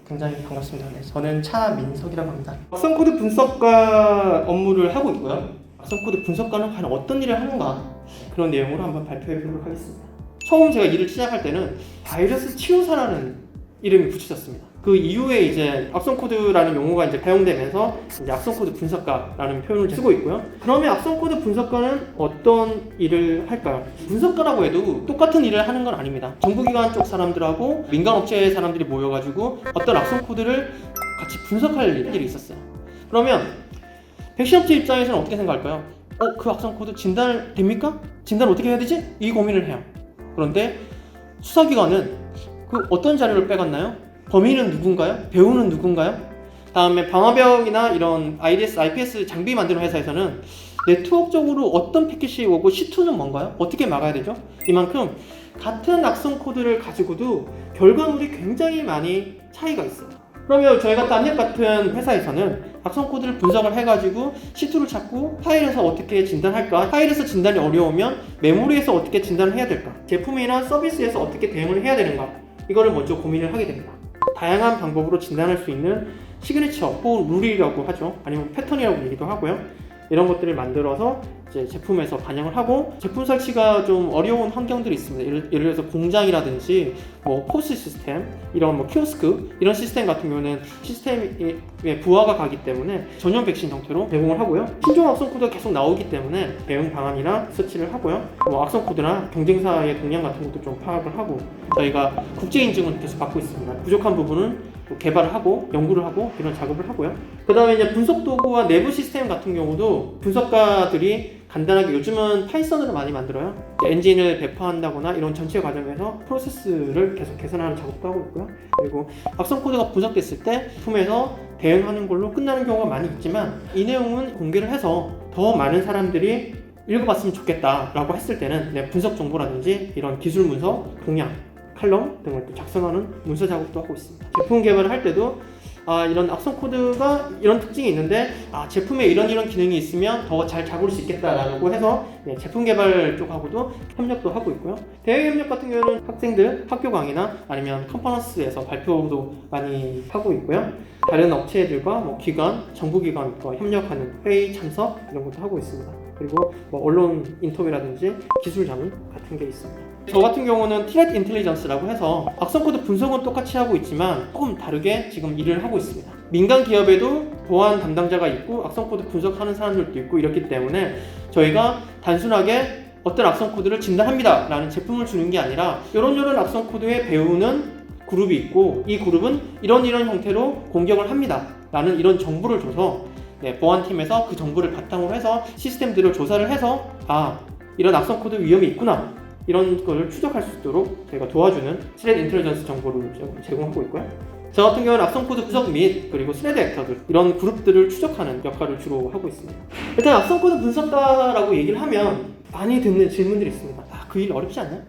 굉장히 반갑습니다. 네, 저는 차민석이라고 합니다. 악성코드 분석가 업무를 하고 있고요. 악성코드 분석가는 과연 어떤 일을 하는가, 그런 내용으로 한번 발표해 보도록 하겠습니다. 처음 제가 일을 시작할 때는 바이러스 치료사라는 이름이 붙여졌습니다. 그 이후에 이제 악성코드라는 용어가 이제 사용되면서 이제 악성코드 분석가라는 표현을 쓰고 있고요. 그러면 악성코드 분석가는 어떤 일을 할까요? 분석가라고 해도 똑같은 일을 하는 건 아닙니다. 정부기관 쪽 사람들하고 민간업체 사람들이 모여가지고 어떤 악성코드를 같이 분석할 일이 있었어요. 그러면 백신업체 입장에서는 어떻게 생각할까요? 그 악성코드 진단 됩니까? 진단 어떻게 해야 되지? 이 고민을 해요. 그런데 수사기관은 그 어떤 자료를 빼갔나요? 범인은 누군가요? 배우는 누군가요? 다음에 방화벽이나 이런 IDS, IPS 장비 만드는 회사에서는 네트워크적으로 어떤 패킷이 오고 C2는 뭔가요? 어떻게 막아야 되죠? 이만큼 같은 악성 코드를 가지고도 결과물이 굉장히 많이 차이가 있어요. 그러면 저희 같은 안랩 같은 회사에서는 악성 코드를 분석을 해가지고 C2를 찾고 파일에서 어떻게 진단할까? 파일에서 진단이 어려우면 메모리에서 어떻게 진단을 해야 될까? 제품이나 서비스에서 어떻게 대응을 해야 되는가? 이거를 먼저 고민을 하게 됩니다. 다양한 방법으로 진단할 수 있는 시그니처 혹은 룰이라고 하죠. 아니면 패턴이라고 얘기도 하고요. 이런 것들을 만들어서 이제 제품에서 반영을 하고, 제품 설치가 좀 어려운 환경들이 있습니다. 예를 들어서 공장이라든지 뭐 포스 시스템, 이런 뭐 키오스크 이런 시스템 같은 경우는 시스템에 부하가 가기 때문에 전용 백신 형태로 제공을 하고요. 신종 악성 코드가 계속 나오기 때문에 대응 방안이나 서치를 하고요. 뭐 악성 코드나 경쟁사의 동향 같은 것도 좀 파악을 하고, 저희가 국제 인증을 계속 받고 있습니다. 부족한 부분은 개발을 하고 연구를 하고 이런 작업을 하고요. 그 다음에 이제 분석 도구와 내부 시스템 같은 경우도 분석가들이 간단하게, 요즘은 파이썬으로 많이 만들어요. 엔진을 배포한다거나 이런 전체 과정에서 프로세스를 계속 개선하는 작업도 하고 있고요. 그리고 악성 코드가 분석됐을 때 제품에서 대응하는 걸로 끝나는 경우가 많이 있지만, 이 내용은 공개를 해서 더 많은 사람들이 읽어봤으면 좋겠다라고 했을 때는 분석 정보라든지 이런 기술 문서, 동향, 칼럼 등을 또 작성하는 문서 작업도 하고 있습니다. 제품 개발을 할 때도 이런 악성 코드가 이런 특징이 있는데 제품에 이런 기능이 있으면 더 잘 잡을 수 있겠다라고 해서 제품 개발 쪽하고도 협력도 하고 있고요. 대외 협력 같은 경우는 학생들 학교 강의나 아니면 컨퍼런스에서 발표도 많이 하고 있고요. 다른 업체들과 뭐 기관, 정부기관과 협력하는 회의 참석 이런 것도 하고 있습니다. 그리고 뭐 언론 인터뷰라든지 기술 자문 같은 게 있습니다. 저 같은 경우는 트렛 인텔리전스라고 해서 악성코드 분석은 똑같이 하고 있지만 조금 다르게 지금 일을 하고 있습니다. 민간 기업에도 보안 담당자가 있고 악성코드 분석하는 사람들도 있고 이렇기 때문에 저희가 단순하게 어떤 악성코드를 진단합니다 라는 제품을 주는 게 아니라 이런 악성코드에 배우는 그룹이 있고, 이 그룹은 이런 형태로 공격을 합니다 라는 이런 정보를 줘서 보안팀에서 그 정보를 바탕으로 해서 시스템들을 조사를 해서 이런 악성코드 위험이 있구나, 이런 걸 추적할 수 있도록 저희가 도와주는 스레드 인텔리전스 정보를 제공하고 있고요. 저 같은 경우는 악성코드 분석 및 그리고 스레드 액터들, 이런 그룹들을 추적하는 역할을 주로 하고 있습니다. 일단 악성코드 분석가라고 얘기를 하면 많이 듣는 질문들이 있습니다. 그 일 어렵지 않냐?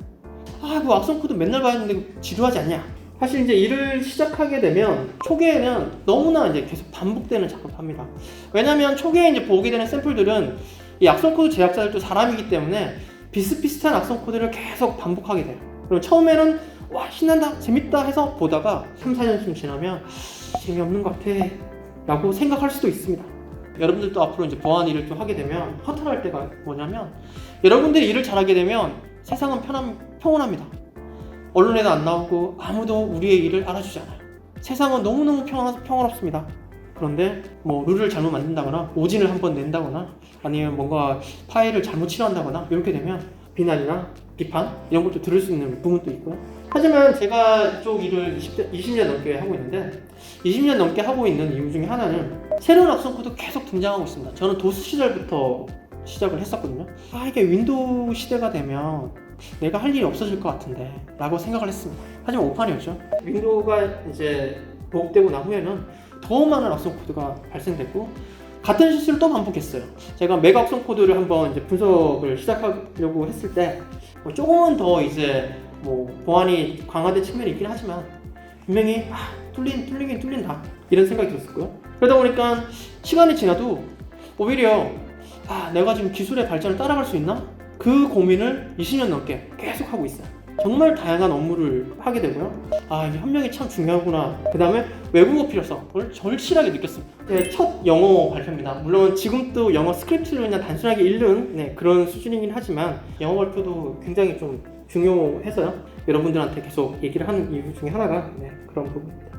그 악성코드 맨날 봐야 하는데 지루하지 않냐? 사실 이제 일을 시작하게 되면 초기에는 너무나 이제 계속 반복되는 작업을 합니다. 왜냐면 초기에 이제 보게 되는 샘플들은 이 악성코드 제작자들도 사람이기 때문에 비슷비슷한 악성 코드를 계속 반복하게 돼요. 그럼 처음에는 신난다, 재밌다 해서 보다가 3, 4년쯤 지나면 재미없는 것 같아 라고 생각할 수도 있습니다. 여러분들도 앞으로 이제 보안 일을 좀 하게 되면 허탈할 때가 뭐냐면, 여러분들이 일을 잘하게 되면 세상은 평온합니다. 언론에도 안 나오고 아무도 우리의 일을 알아주지 않아요. 세상은 너무너무 평화롭습니다. 그런데 뭐 룰을 잘못 만든다거나 오진을 한번 낸다거나 아니면 뭔가 파일을 잘못 치료한다거나 이렇게 되면 비난이나 비판 이런 것도 들을 수 있는 부분도 있고요. 하지만 제가 이쪽 일을 20년 넘게 하고 있는데, 20년 넘게 하고 있는 이유 중에 하나는 새로운 악성 코드 계속 등장하고 있습니다. 저는 도스 시절부터 시작을 했었거든요. 이게 윈도우 시대가 되면 내가 할 일이 없어질 것 같은데 라고 생각을 했습니다. 하지만 오판이었죠. 윈도우가 이제 보급되고 난 후에는 더 많은 악성 코드가 발생됐고 같은 실수를 또 반복했어요. 제가 메가 악성 코드를 한번 이제 분석을 시작하려고 했을 때 조금은 더 이제 뭐 보안이 강화된 측면이 있긴 하지만 분명히 뚫리긴 뚫린다 이런 생각이 들었었고요. 그러다 보니까 시간이 지나도 오히려 내가 지금 기술의 발전을 따라갈 수 있나? 그 고민을 20년 넘게 계속 하고 있어요. 정말 다양한 업무를 하게 되고요. 아, 이게 협력이 참 중요하구나. 그 다음에 외국어 필요성을 절실하게 느꼈습니다. 네, 첫 영어 발표입니다. 물론 지금도 영어 스크립트를 그냥 단순하게 읽는 그런 수준이긴 하지만 영어 발표도 굉장히 좀 중요해서요. 여러분들한테 계속 얘기를 하는 이유 중에 하나가 그런 부분입니다.